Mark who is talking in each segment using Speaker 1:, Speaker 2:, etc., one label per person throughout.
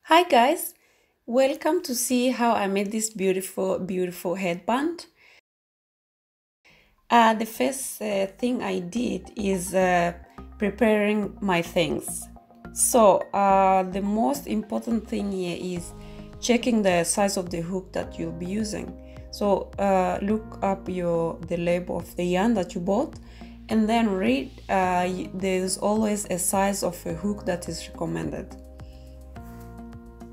Speaker 1: Hi guys, welcome to see how I made this beautiful headband. The first thing I did is preparing my things. So the most important thing here is checking the size of the hook that you'll be using. So look up the label of the yarn that you bought and then read. There's always a size of a hook that is recommended.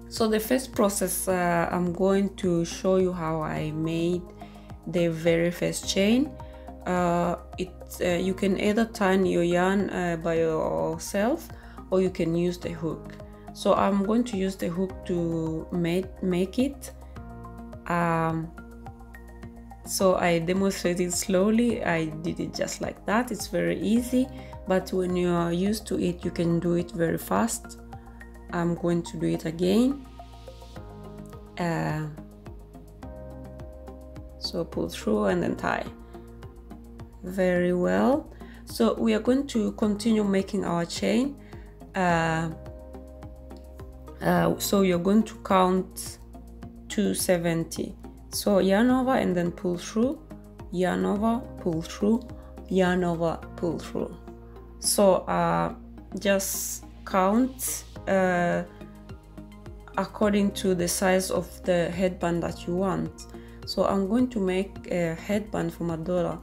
Speaker 1: So the first process, I'm going to show you how I made the very first chain. You can either tie your yarn by yourself or you can use the hook. So I'm going to use the hook to make it. So I demonstrated slowly. I did it just like that. It's very easy, but when you are used to it, you can do it very fast. I'm going to do it again. So pull through and then tie. Very well. So we are going to continue making our chain. So you're going to count 270. So yarn over and then pull through, yarn over, pull through, yarn over, pull through. So just count according to the size of the headband that you want. So I'm going to make a headband for my daughter,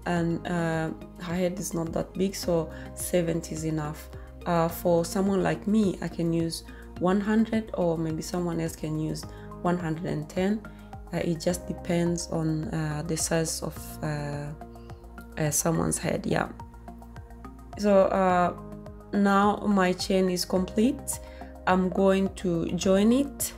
Speaker 1: and her head is not that big, so 70 is enough. For someone like me, I can use 100, or maybe someone else can use 110. It just depends on the size of someone's head. Yeah. So now my chain is complete. I'm going to join it,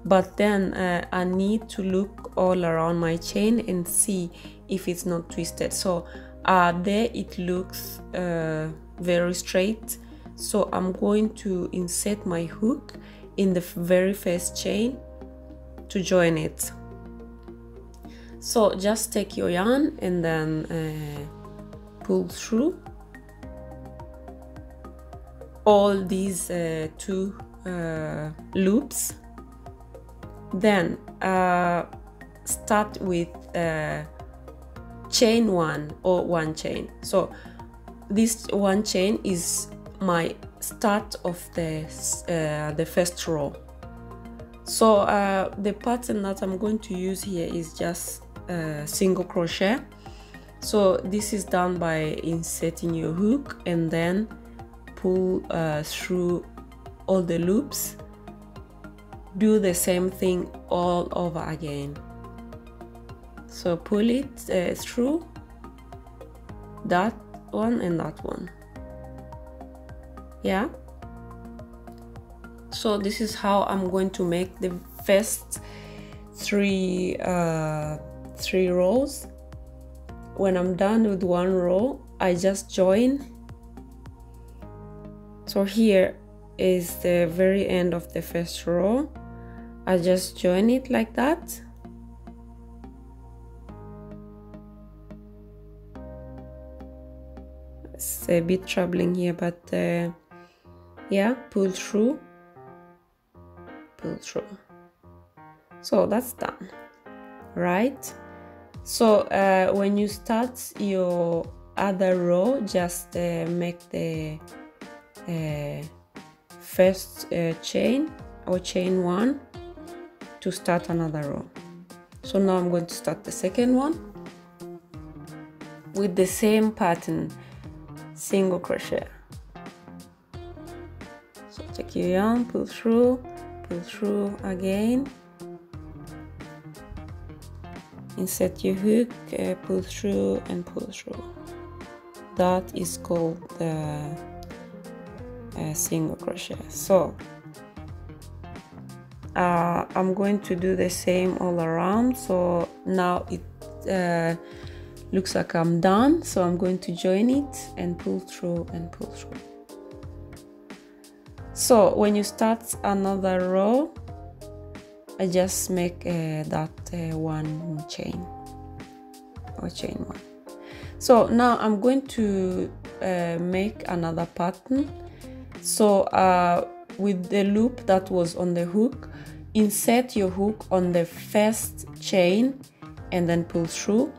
Speaker 1: but then I need to look all around my chain and see if it's not twisted. So there it looks very straight. So I'm going to insert my hook in the very first chain to join it. So just take your yarn and then pull through all these two loops. Then start with chain one, or one chain. So this one chain is my start of the first row. So the pattern that I'm going to use here is just single crochet. So this is done by inserting your hook and then pull through all the loops. Do the same thing all over again. So pull it through that one and that one. Yeah. So this is how I'm going to make the first three rows. When I'm done with one row, I just join. So here is the very end of the first row. I just join it like that. It's a bit troubling here, but yeah, pull through, pull through. So that's done, right? So when you start your other row, just make the first chain or chain one to start another row. So now I'm going to start the second one with the same pattern, single crochet. So take your yarn, pull through again, insert your hook, pull through and pull through. That is called the single crochet. So I'm going to do the same all around. So now it looks like I'm done. So I'm going to join it and pull through and pull through. So when you start another row, I just make that one chain or chain one. So now I'm going to make another pattern. So with the loop that was on the hook, insert your hook on the first chain and then pull through.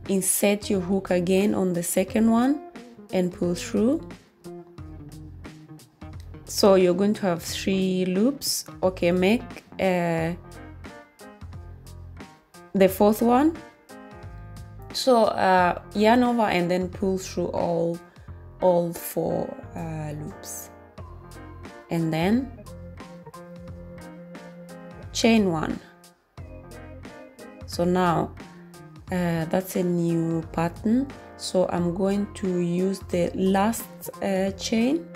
Speaker 1: Insert your hook again on the second one and pull through. So you're going to have 3 loops. Okay, make the 4th one. So yarn over and then pull through all 4 loops, and then chain 1. So now that's a new pattern, so I'm going to use the last chain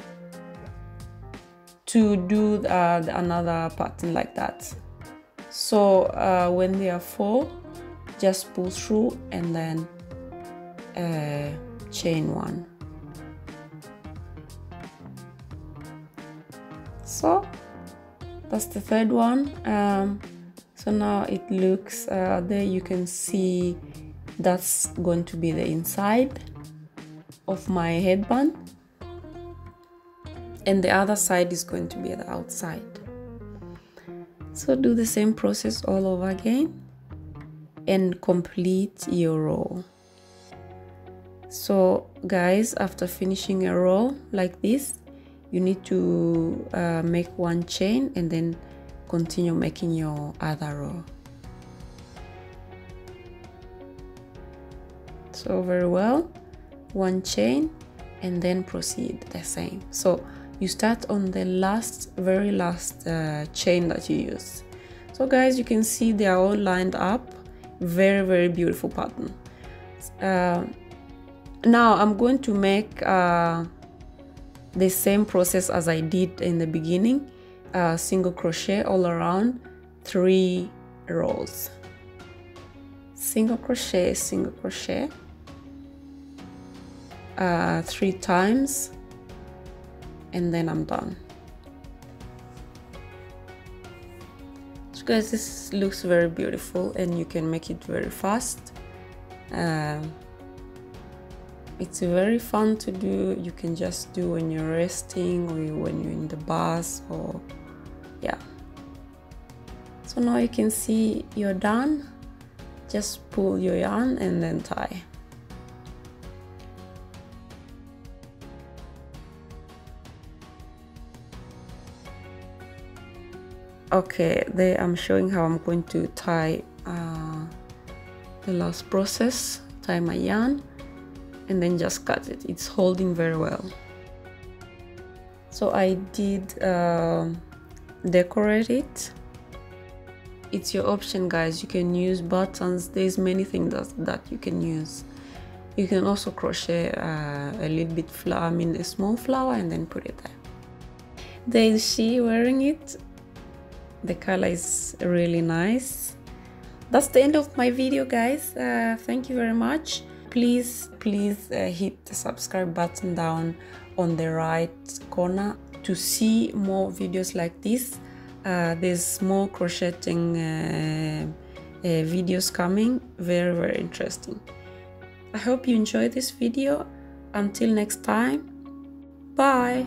Speaker 1: to do another pattern like that. So when there are 4, just pull through and then chain 1. So that's the 3rd one. So now it looks there, you can see that's going to be the inside of my headband, and the other side is going to be the outside. So do the same process all over again and complete your row. So guys, after finishing a row like this, you need to make 1 chain and then continue making your other row. So very well, 1 chain and then proceed the same. So you start on the very last chain that you use. So guys, you can see they are all lined up. Very beautiful pattern. Now I'm going to make the same process as I did in the beginning, single crochet all around, 3 rows, single crochet, 3 times, and then I'm done. So guys, this looks very beautiful and you can make it very fast. It's very fun to do. You can just do when you're resting or when you're in the bus, or yeah. So now you can see you're done. Just pull your yarn and then tie. Okay, there I'm showing how I'm going to tie the last process. Tie my yarn and then just cut it. It's holding very well. So I did decorate it. It's your option, guys. You can use buttons. There's many things that you can use. You can also crochet a little bit a small flower and then put it there. There is she wearing it. The color is really nice. That's the end of my video, guys. Thank you very much. Please hit the subscribe button down on the right corner to see more videos like this. There's more crocheting videos coming. Very interesting. I hope you enjoyed this video. Until next time, bye.